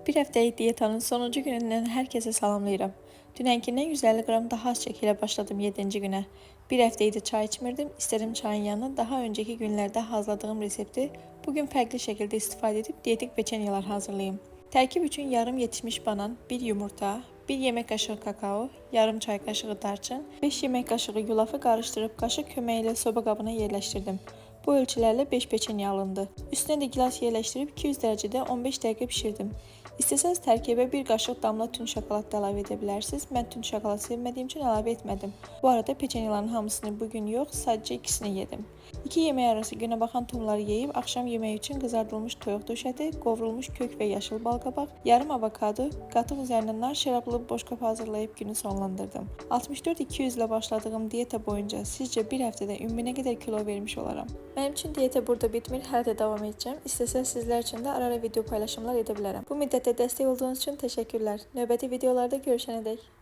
Bir həftəlik dietanın sonuncu günündən hər kəsə salamlayıram. Dünənkindən 150 qram daha az çəki ilə başladım 7-ci günə. Bir həftə idi çay içmirdim, istedim çayın yanına daha öncəki günlərdə hazırladığım resepti bugün fərqli şəkildə istifadə edib dietik peçenyeler hazırlayayım. Tərkib üçün yarım yetişmiş banan, 1 yumurta, 1 yemək qaşığı kakao, yarım çay qaşığı darçın, 5 yemək qaşığı yulafı qarışdırıb qaşıq köməyi ilə soba qabına yerləşdirdim. Bu ölçülərlə 5 peçenye alındı. Üstünə də gilas yerləşdirib 200 dərəcədə 15 dəqiqə pişirdim. İstəsəz tərkibə bir qaşıq damla tünd şokolad da əlavə edə bilərsiniz. Mən tünd şokolad sevmədiyim üçün əlavə etmədim. Bu arada peçenyelerin hamısını bugün yox, sadəcə ikisini yedim. 2 yemək arası günə baxan tumları yeyib, axşam yeməyi üçün qızardılmış toyuq döşəti, qovrulmuş kök və yaşıl balqabaq, yarım avokado, qatıq üzərinə nar şərablı boşqab hazırlayıb günü sonlandırdım. 64-200 ilə başladığım diyeta boyunca sizcə bir həftədə ümumi nə qədər kilo vermiş olaram? Mənim üçün diyeta burada bitmir, hələ də davam edəcəm. İstəsəz sizlər üçün də ara-ara video paylaşımlar edə bilərəm. Bu müddətdə dəstək olduğunuz üçün təşəkkürlər. Növbəti videolarda görüşənədək.